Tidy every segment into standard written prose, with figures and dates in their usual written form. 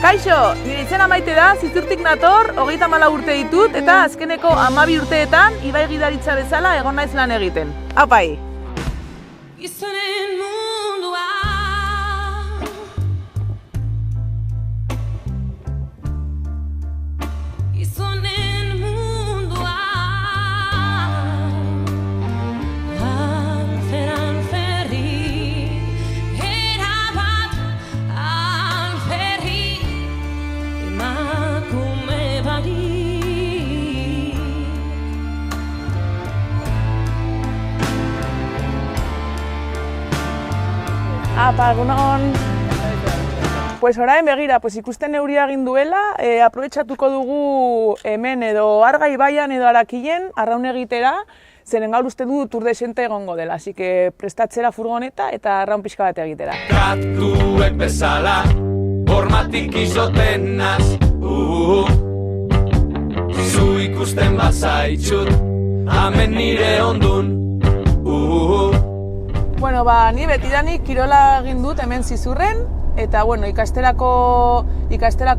Kaixo, nire izena Maite da, Zizurtik nator, 34 urte ditut eta azkeneko 12 urteetan ibai gidaritza bezala egon naiz lan egiten. Aupai! Gizonen mundua Gizonen mundua Alferri Erabat alferri Emakume bari Apa, egunon! Pues orain begira, ikusten euria egin duela, aprobetxatuko dugu hemen edo Arga ibaian edo Arakilen arraun egitera, zeren gaur uste du tur desente egongo dela, así que prestatzera furgoneta eta arraun pixka bat egitera. Tratuek bezala, hormatik izoten naz, zu ikusten bazaitxut, amen nire ondun, Bueno, ni betidanik kirola egin dut hemen Zizurren, eta bueno, ikasterako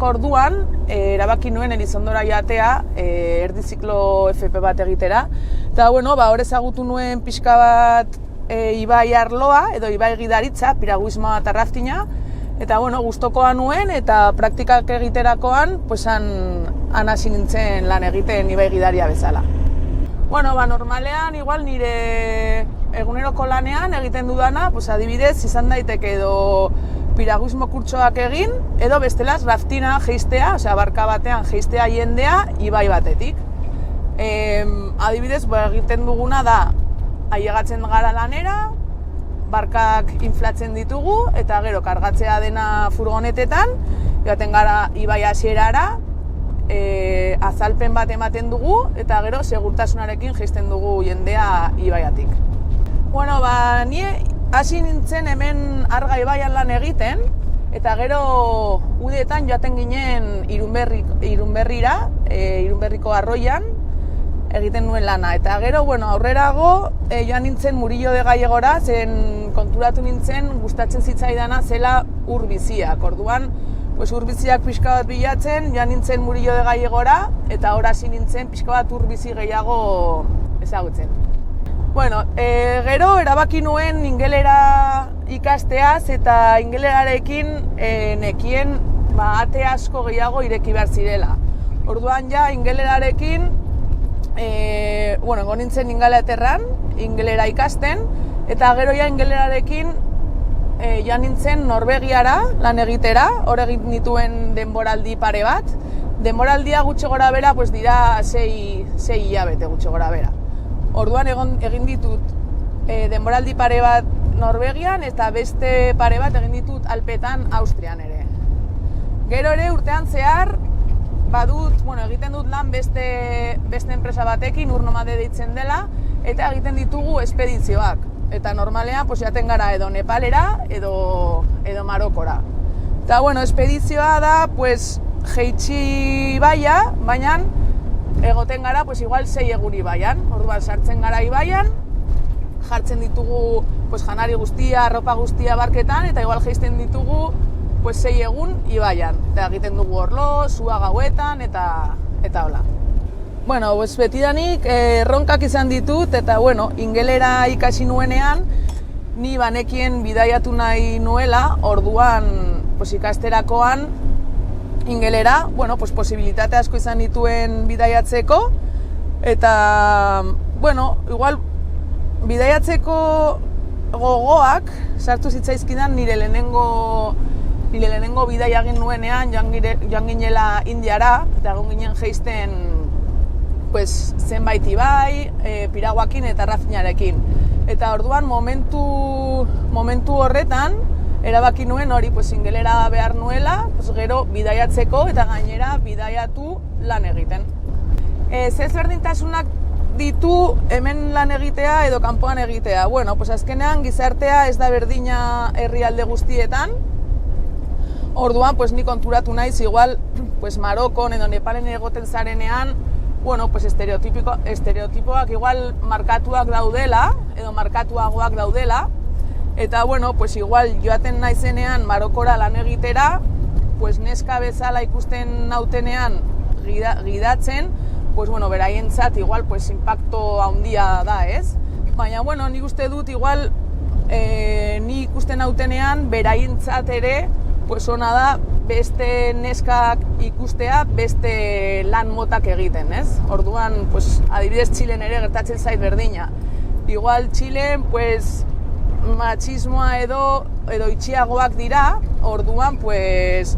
orduan erabaki nuen Elizondora jatea erdiziklo FP bat egitera. Eta bueno, hor ezagutu nuen pixka bat ibai arloa edo ibai gidaritza, piraguismoa eta raftina. Eta bueno, gustokoa nuen eta praktikak egiterakoan, han hasi nintzen lan egiten ibai gidaria bezala. Bueno, normalean, igual nire eguneroko lanean egiten dudana, adibidez, izan daiteke edo piraguismo kurtsoak egin, edo bestelaz raftina jeistea, barka batean jeistea jendea ibai batetik. Adibidez, egiten duguna da, ailegatzen gara lanera, barkak inflatzen ditugu, eta gero kargatzea dena furgonetetan, joaten gara ibai hasierara, azalpen bat ematen dugu, eta gero segurtasunarekin jeisten dugu jendea ibaiatik. Bueno, ni hasi nintzen hemen Arga ibaian lan egiten, eta gero udeetan joaten ginen Irunberrira, Irunberriko arroian egiten nuen lana. Eta gero, aurrerago joan nintzen Murillo de Gallegora, zen konturatu nintzen gustatzen zitzaidana zela ur biziak. Orduan, ur biziak pixka bat bilatzen, joan nintzen Murillo de Gallegora, eta hor hasi nintzen pixka bat ur bizi gehiago ezagutzen. Gero erabaki nuen ingelera ikasteaz eta ingelerarekin nekien ate asko gehiago ireki behar zirela. Orduan ingelerarekin, egon nintzen Ingalaterran, ingelera ikasten, eta gero ingelerarekin joan nintzen Norvegiara lan egitera, hor egin nituen denboraldi pare bat. Denboraldia gutxi gora bera dira 6 hilabete gutxi gora bera. Orduan egin ditut denboraldi pare bat Norvegian eta beste pare bat egin ditut Alpetan Austrian ere. Gero ere urtean zehar egiten dut lan beste enpresa batekin, Urnomade deitzen dela, eta egiten ditugu espedizioak. Eta normalean jaten gara edo Nepalera edo Marokora. Eta espedizioa da jeitsi ibaia, baina egoten gara igual 6 egun ibaian. Orduan sartzen gara ibaian, jartzen ditugu janari guztia, arropa guztia barketan, eta igual jeisten ditugu 6 egun ibaian. Eta egiten dugu orlo, sua gauetan, eta hola. Betidanik erronkak izan ditut, eta ingelera ikasi nuenean, ni banekien bidaiatu nahi nuela, orduan ikasterakoan ingelera, posibilitate asko izan dituen bidaiatzeko, eta, igual, bidaiatzeko gogoak sartu zitzaizkidan nire lehenengo bidaia egin nuenean, joan ginela Indiara, eta egon ginen jeisten zenbait ibai, piraguakin eta rafinarekin. Eta orduan momentu horretan, erabaki nuen hori ingelera behar nuela, gero bidaiatzeko eta gainera bidaiatu lan egiten. Ezberdintasunak ditu hemen lan egitea edo kanpoan egitea. Azkenean gizartea ez da berdina herrialde guztietan. Orduan ni konturatu naiz igual Marokon edo Nepalen egoten zarenean, estereotipoak igual markatuak daudela edo markatuagoak daudela. Eta igual joaten naizenean Marokora lan egitera, pues neska bezala ikusten nautenean gidatzen, pues bueno, beraientzat igual pues impacto handia da, ez? Baina bueno, nik uste dut igual ni ikusten nautenean beraientzat ere pues ona da beste neskak ikustea beste lan motak egiten, ez? Orduan, pues adibidez Txilen ere gertatzen zait berdina. Igual Txilen pues matxismoa edo itxiagoak dira, orduan pues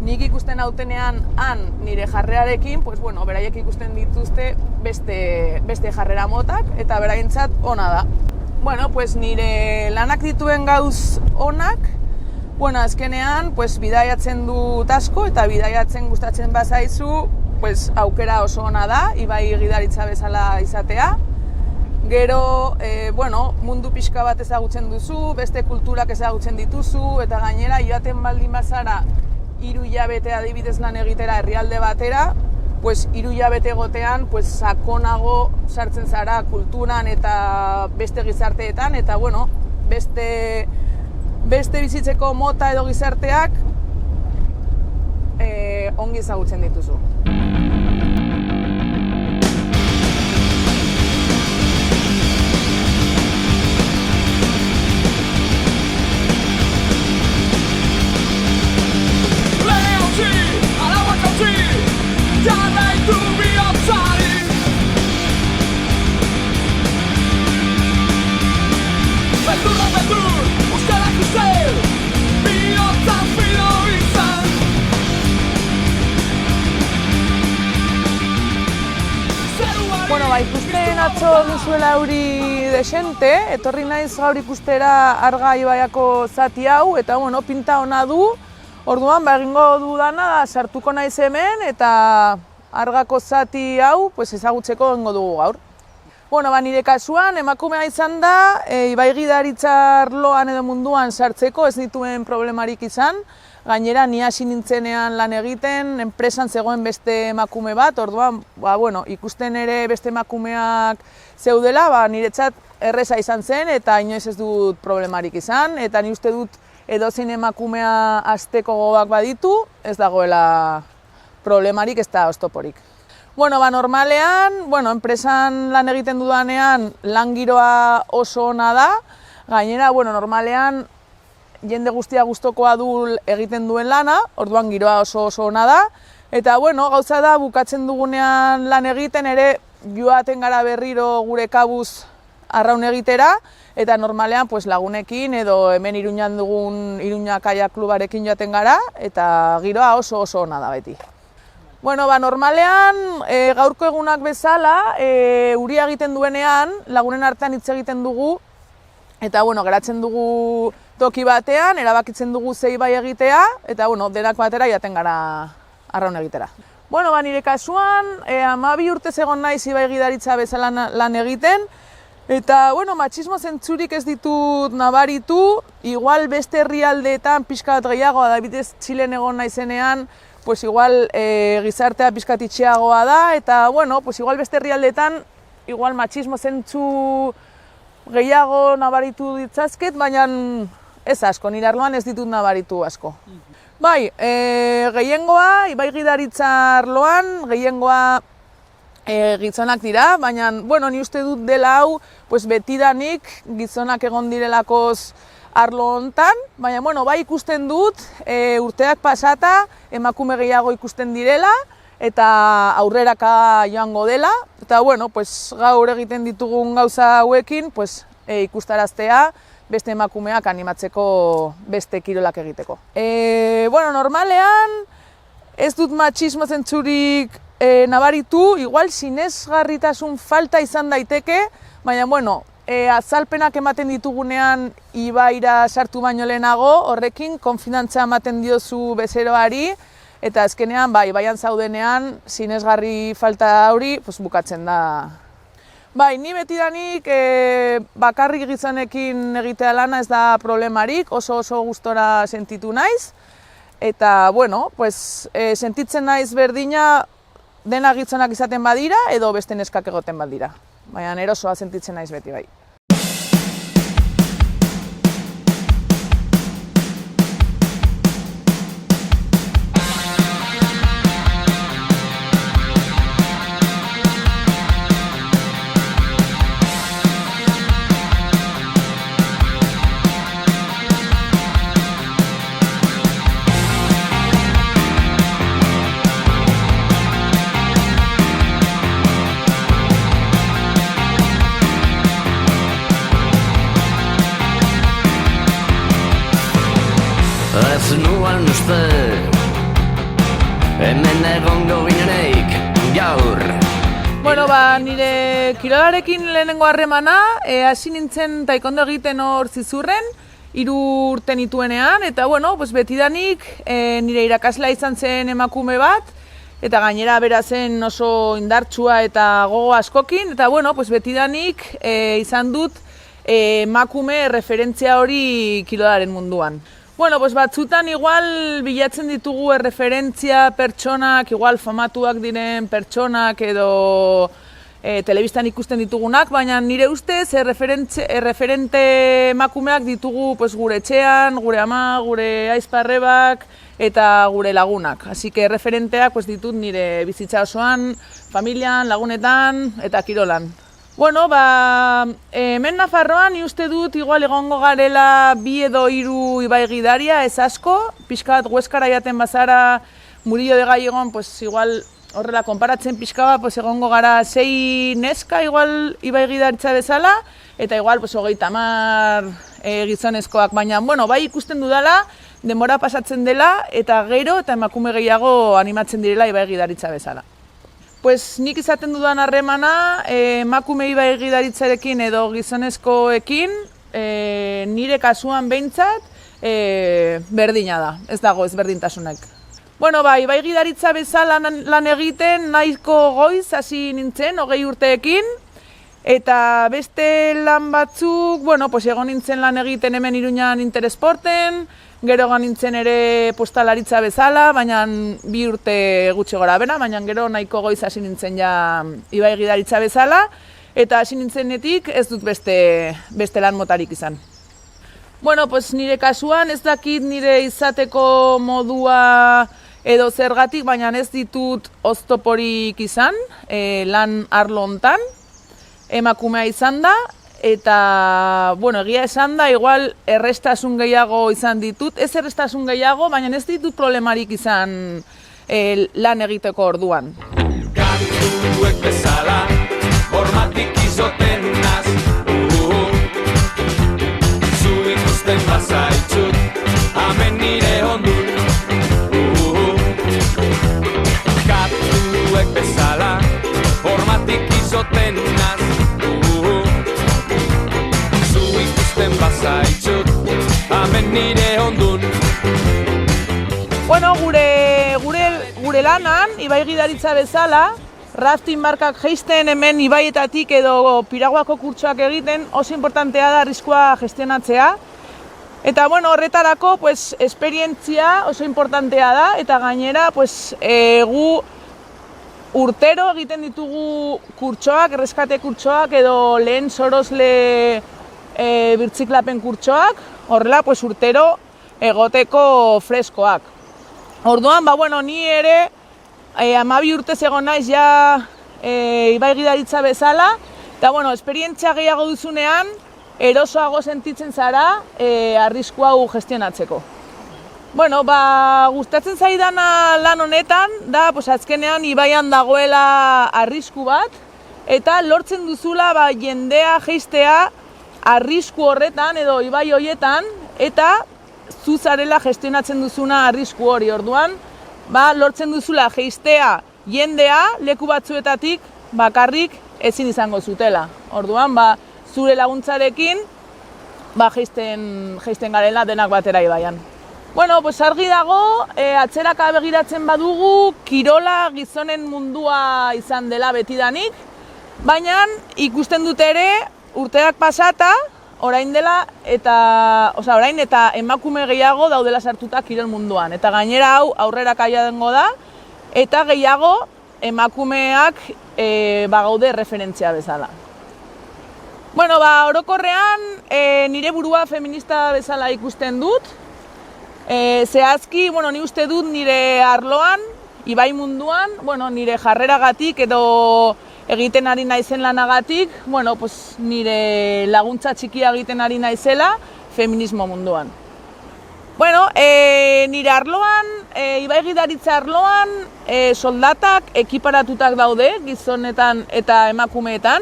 nik ikusten nautenean nire jarrerarekin, pues bueno, beraiek ikusten dituzte beste jarrera motak eta beraientzat ona da. Bueno, pues nire lanak dituen gauz onak, bueno, azkenean pues bidaiatzen dut asko eta bidaiatzen gustatzen bazaizu, pues aukera oso ona da, ibai gidaritza bezala izatea. Gero, bueno, mundu pixka bat ezagutzen duzu, beste kulturak ezagutzen dituzu, eta gainera joaten baldin bazara 3 hilabete adibidez lan egitera herrialde batera, pues 3 hilabete egotean pues sakonago sartzen zara kulturan eta beste gizarteetan, eta bueno, beste bizitzeko mota edo gizarteak ongi ezagutzen dituzu. Bueno, ikusten atzo duzuela euri desente, etorri naiz gaur ikustera Arga ibaiako zati hau, eta bueno, pinta ona du. Orduan, egingo dudana da sartuko naiz hemen eta Argako zati hau pues ezagutzeko egingo dugu gaur. Bueno, nire kasuan emakumea izan da, ibai gidaritza arloan edo munduan sartzeko ez dituen problemarik izan. Gainera, ni hasi nintzenean lan egiten, enpresan zegoen beste emakume bat, orduan, bueno, ikusten ere beste emakumeak zeudela, niretzat erreza izan zen eta inoiz ez dut problemarik izan, eta ni uste dut edozein emakumea hasteko gogoak baditu, ez dagoela problemarik, ez da oztoporik. Bueno, normalean, enpresan lan egiten dudanean lan giroa oso ona da, gainera, normalean jende guztia gustokoa du egiten duen lana, orduan giroa oso ona da, eta gauza da bukatzen dugunean lan egiten ere joaten gara berriro gure kabuz arraun egitera, eta normalean lagunekin edo hemen Iruñan dugun Iruña Kayak Klubarekin joaten gara, eta giroa oso ona da beti. Bueno, normalean gaurko egunak bezala, euria egiten duenean lagunen artean hitz egiten dugu, eta geratzen dugu toki batean, erabakitzen dugu ze ibai egitea, eta denak batera jaten gara arraun egitera. Nire kasuan, 12 urtez egon naiz ibai gidaritza bezala lan egiten, eta matxismo zentzurik ez ditut nabaritu, igual beste herrialdeetan pixka bat gehiago, adibidez Txilen egon naizenean, igual gizartea pixka itxiagoa da, eta igual beste herrialdeetan, igual matxismo zentzu gehiago nabaritu ditzazket, baina ez asko, nire arloan ez ditut nabaritu asko. Bai, gehiengoa, ibai gidaritza arloan, gehiengoa gizonak dira, baina, ni uste dut dela hau, betidanik gizonak egon direlakoz arlo hontan, baina, bai ikusten dut, urteak pasata, emakume gehiago ikusten direla, eta aurreraka joango dela, eta, gaur egiten ditugun gauza hauekin, ikustaraztea, beste emakumeak animatzeko beste kirolak egiteko. Normalean, ez dut matxismo zentzurik nabaritu, igual sinesgarritasun falta izan daiteke, baina, azalpenak ematen ditugunean ibaira sartu baino lehenago, horrekin konfidantza ematen diozu bezeroari, eta azkenean, ibaian zaudenean, sinesgarri falta hori bukatzen da. Ni betidanik bakarrik gizonekin egitea lana ez da problemarik, oso gustora sentitu naiz. Eta, sentitzen naiz berdina dena gizonak izaten badira edo beste neskak egoten badira. Baina erosoa sentitzen naiz beti bai. Ez nuan uste hemen egongo gineneik gaur. Bueno, nire kirolarekin lehenengo harremana, hasi nintzen taekwondo egiten hor Zizurren, 3 urte nituenean, eta bueno, betidanik nire irakaslea izan zen emakume bat, eta gainera bera zen oso indartsua eta gogo askokin, eta bueno, betidanik izan dut emakume referentzia hori kirolaren munduan. Bueno, batzutan igual bilatzen ditugu referentzia pertsonak, igual famatuak diren pertsonak edo telebistan ikusten ditugunak, baina nire ustez referente emakumeak ditugu gure etxean, gure ama, gure aizparrebak eta gure lagunak. Así que referenteak ditut nire bizitza osoan, familian, lagunetan eta kirolan. Bueno, hemen Nafarroan ni uste dut igual egongo garela 2 edo 3 ibai gidaria, ez asko, pixka bat Hueskara jaten bazara Murillo de Gallegon, igual horrela konparatzen pixka bat, egongo gara 6 neska igual ibai gidaritza bezala, eta igual 30 gizonezkoak, baina bueno, bai ikusten dudala, denbora pasatzen dela eta gero eta emakume gehiago animatzen direla ibai gidaritza bezala. Nik izaten dudan harremana, emakume ibai gidaritzarekin edo gizonezkoekin, nire kasuan behintzat, berdina da, ez dago ezberdintasunek. Bueno, ibai gidaritza bezala lan egiten nahiko goiz hasi nintzen, 20 urteekin, eta beste lan batzuk, egon nintzen lan egiten hemen Iruñan Interesporten, gero egon nintzen ere postalaritza bezala, baina 2 urte gutxi gora bera, baina gero nahiko goiz hasi nintzen ja ibai gidaritza bezala, eta hasi nintzenetik ez dut beste lan motarik izan. Bueno, nire kasuan ez dakit nire izateko modua edo zergatik, baina ez ditut oztoporik izan, lan arlo hontan, emakumea izan da, eta, egia esan da, igual errestasun gehiago izan ditut, ez errestasun gehiago, baina ez ditut problemarik izan lan egiteko orduan. Kantuek bezala, hormatik izoten naz, zu ikusten bazaitxut, hemen nire ondun. Kantuek bezala, hormatik izoten naz, bazaitxut, hemen nire ondun. Bueno, gure lanan, ibai gidaritza bezala, rafting markak jeisten hemen ibaietatik edo piraguako kurtsoak egiten, oso importantea da arriskua gestionatzea. Eta horretarako, esperientzia oso importantea da, eta gainera, gu urtero egiten ditugu kurtsoak, erreskate kurtsoak edo lehen sorosle birtziklapen kurtsoak, horrela urtero egoteko freskoak. Orduan, ni ere 12 urtez egon naiz ja ibai gidaritza bezala, eta esperientzia gehiago duzunean, erosoago sentitzen zara arrisku hau gestionatzeko. Gustatzen zaidana lan honetan, da azkenean ibaian dagoela arrisku bat, eta lortzen duzula jendea jeistea arrisku horretan edo ibai horietan, eta zu zarela gestionatzen duzuna arrisku hori. Orduan, lortzen duzula jeistea jendea leku batzuetatik bakarrik ezin izango zutela. Orduan, zure laguntzarekin jeisten garela denak batera ibaian. Argi dago, atzeraka begiratzen badugu, kirola gizonen mundua izan dela betidanik, baina ikusten dut ere, urteak pasata, orain eta emakume gehiago daudela sartuta kirol munduan. Eta gainera hau aurrera kaia dengo da, eta gehiago emakumeak gaude referentzia bezala. Orokorrean nire burua feminista bezala ikusten dut. Zehazki, ni uste dut nire arloan, ibai munduan, nire jarreragatik edo egiten ari naizen lanagatik, nire laguntza txikia egiten ari naizela feminismo munduan. Nire arloan, ibai gidaritza arloan, soldatak ekiparatutak daude, gizonetan eta emakumeetan,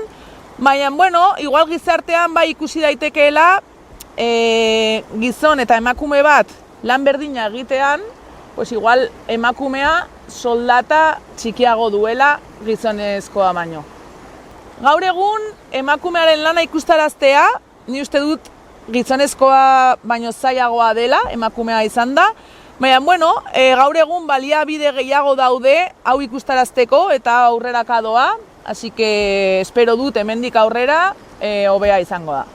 baina, igual gizartean ikusi daitekeela gizon eta emakume bat lan berdina egitean, pues igual emakumea soldata txikiago duela gizonezkoa baino. Gaur egun emakumearen lana ikustaraztea, ni uste dut gizonezkoa baino zailagoa dela, emakumea izan da, baina, gaur egun baliabide gehiago daude hau ikustarazteko eta aurreraka doa, así que espero dut hemendik aurrera hobea izango da.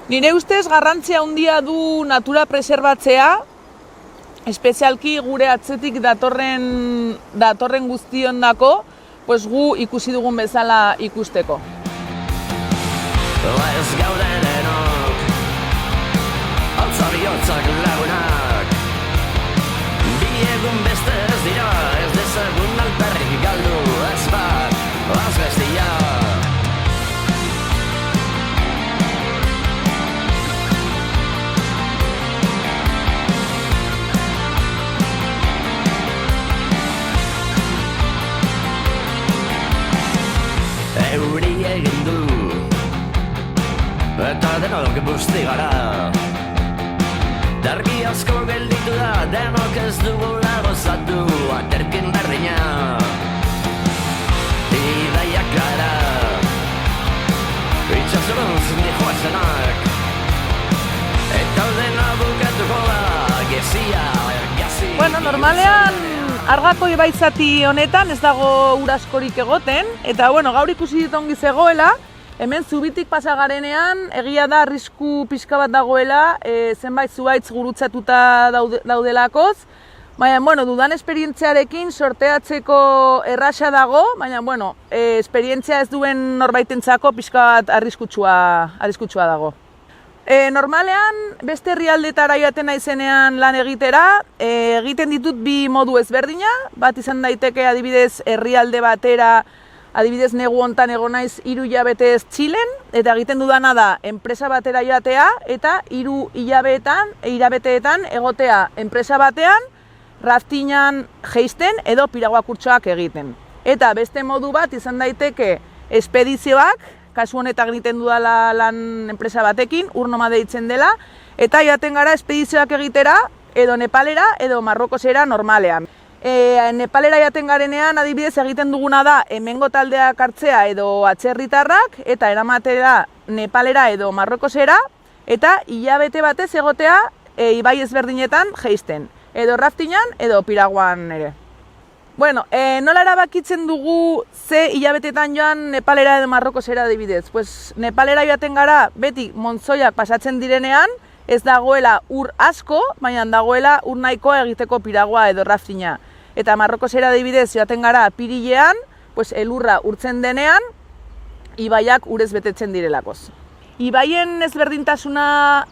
Nire ustez garrantzia handia du natura preserbatzea, espezialki gure atzetik datorren guztiondako, pues gu ikusi dugun bezala ikusteko. Ez gauden enok, altza bihotzak lagunak. Bi egun beste ez dira, ez dezagun alperrik galdu, ez bat, az bestia. Euri egin du, eta denok busti gara. Dargi asko gelditu da, denok ez dugula gozatu, aterkin berdina. Idaiak gara, itxasoruz nijoazenak, eta dena bukatuko da, gezia. Normalean Argako ibaitzati honetan ez dago ur askorik egoten, eta gaur ikusi dit ongi zegoela, hemen zubitik pasa garenean, egia da arrisku pixka bat dagoela, zenbait zuhaitz gurutzatuta daudelakoz, baina, dudan esperientziarekin sorteatzeko erraxa dago, baina, esperientzia ez duen norbaitentzako pixka bat arriskutsua dago. Normalean, beste herrialdetara joaten naizenean lan egitera, egiten ditut bi modu ezberdina, bat izan daiteke adibidez herrialde batera, adibidez negu hontan egon naiz 3 hilabetez Txilen, eta egiten dudana da enpresa batera joatea, eta 3 hilabeteetan egotea enpresa batean, raftinan jeisten edo piraguakurtsoak egiten. Eta beste modu bat izan daiteke espedizioak, kasu honetan egiten dudala lan enpresa batekin, urnoma deitzen dela, eta jaten gara espedizioak egitera, edo Nepalera, edo Marrokosera normalean. Nepalera jaten garenean, adibidez, egiten duguna da hemengo taldeak hartzea edo atzerritarrak, eta eramatera Nepalera edo Marrokosera, eta hilabete batez egotea ibai ezberdinetan jeisten, edo raftinan edo piraguan ere. Nola erabakitzen dugu ze hilabetetan joan Nepalera edo Marrokosera adibidez? Nepalera joaten gara beti montzoiak pasatzen direnean, ez dagoela ur asko, baina dagoela ur nahikoa egiteko piragua edo raftina. Eta Marrokosera adibidez joaten gara apirilean, elurra urtzen denean, ibaiak urez betetzen direlakoz. Ibaien ezberdintasuna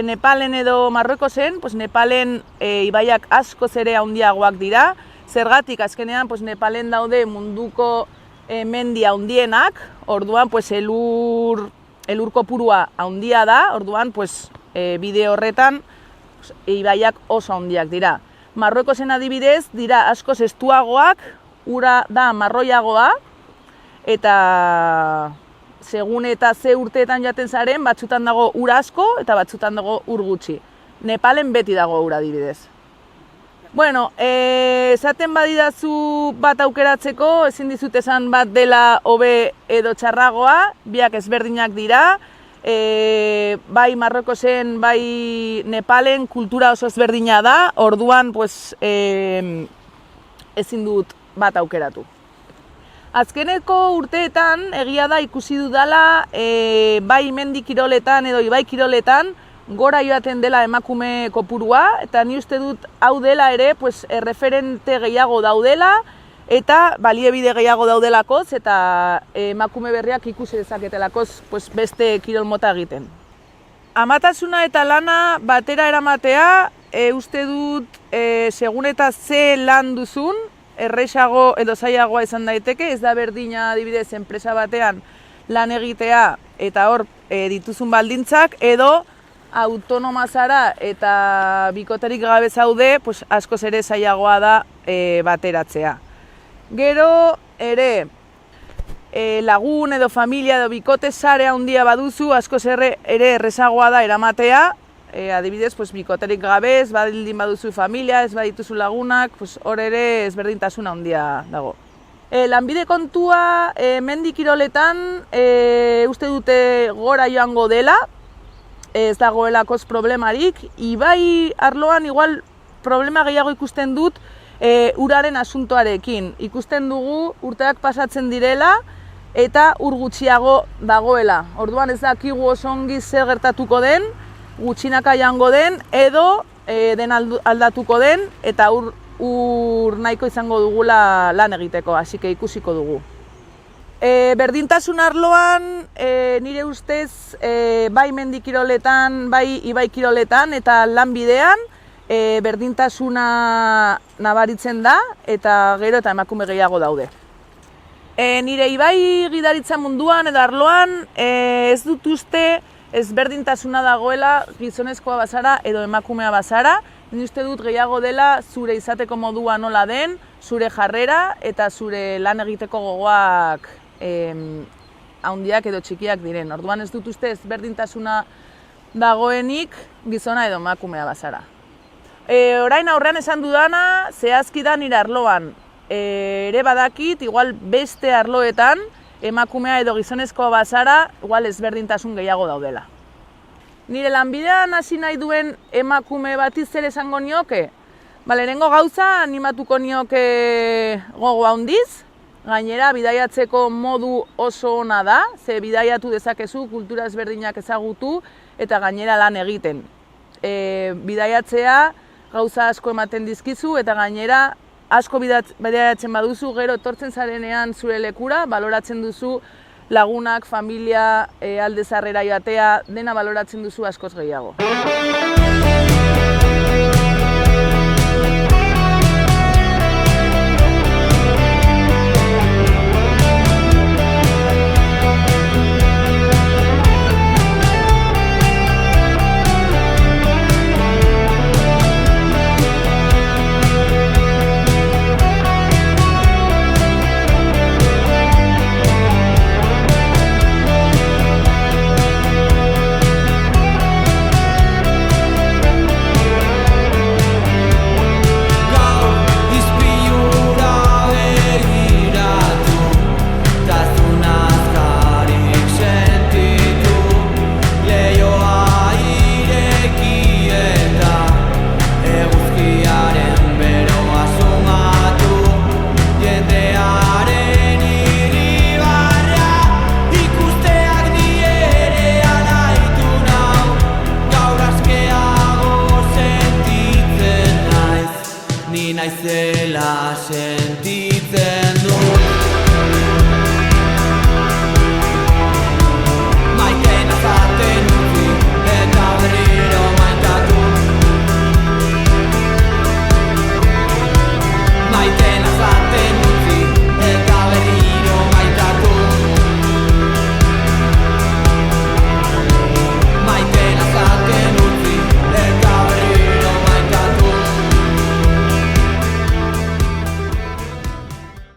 Nepalen edo Marrokosen, Nepalen ibaiak askoz ere handiagoak dira. Zergatik, azkenean, Nepalen daude munduko mendi handienak, orduan elur kopurua handia da, orduan bide horretan ibaiak oso handiak dira. Marrokosen adibidez dira askoz estuagoak, ura da marroiagoa, eta segun eta ze urteetan joaten zaren, batzutan dago ura asko eta batzutan dago ur gutxi. Nepalen beti dago ura adibidez. Esaten badidazu bat aukeratzeko, ezin dizut esan bat dela hobe edo txarragoa, biak ezberdinak dira, bai Marrokosen, bai Nepalen kultura oso ezberdina da, orduan ezin dut bat aukeratu. Azkeneko urteetan egia da ikusi dudala bai mendi kiroletan edo ibai kiroletan gora joaten dela emakume kopurua, eta ni uste dut hau dela ere erreferente gehiago daudela eta baliabide gehiago daudelakoz eta emakume berriak ikusi dezaketelakoz beste kirol mota egiten. Amatasuna eta lana batera eramatea, uste dut segun eta ze lan duzun, erresago edo zailagoa izan daiteke, ez da berdina adibidez enpresa batean lan egitea eta hor dituzun baldintzak, edo autonoma zara eta bikoterik gabe zaude, askoz ere zailagoa da bateratzea. Gero ere lagun edo familia edo bikote sare handia baduzu, askoz ere errezagoa da eramatea, adibidez, pues, bikoterik gabe, ez baldin baduzu familia, ez badituzu lagunak, pues, hor ere ezberdintasuna handia dago. Lanbide kontua mendi kiroletan uste dute gora joango dela, ez dagoelakoz problemarik, ibai arloan igual problema gehiago ikusten dut uraren asuntoarekin. Ikusten dugu urteak pasatzen direla eta ur gutxiago dagoela. Orduan ez dakigu oso ongi zer gertatuko den, gutxinaka joango den edo den aldatuko den eta ur nahiko izango dugula lan egiteko, hasi que ikusiko dugu. Berdintasun arloan nire ustez bai mendi kiroletan, bai ibai kiroletan eta lanbidean berdintasuna nabaritzen da eta gero eta emakume gehiago daude. Nire ibai gidaritza munduan edo arloan ez dut uste ezberdintasuna dagoela gizonezkoa bazara edo emakumea bazara. Ni uste dut gehiago dela zure izateko modua nola den, zure jarrera eta zure lan egiteko gogoak handiak edo txikiak diren. Orduan ez dut uste ezberdintasuna dagoenik gizona edo emakumea bazara. Orain aurrean esan dudana zehazki da nire arloan. Ere badakit, igual beste arloetan, emakumea edo gizonezkoa bazara, igual ezberdintasun gehiago daudela. Nire lanbidean hasi nahi duen emakume bati zer esango nioke? Lehenengo gauza animatuko nioke gogo handiz, gainera bidaiatzeko modu oso ona da, ze bidaiatu dezakezu, kultura ezberdinak ezagutu eta gainera lan egiten. Bidaiatzea gauza asko ematen dizkizu eta gainera asko bidaiatzen baduzu, gero etortzen zarenean zure lekura, baloratzen duzu lagunak, familia, alde zarrera joatea, dena baloratzen duzu askoz gehiago. Naizela sentitzen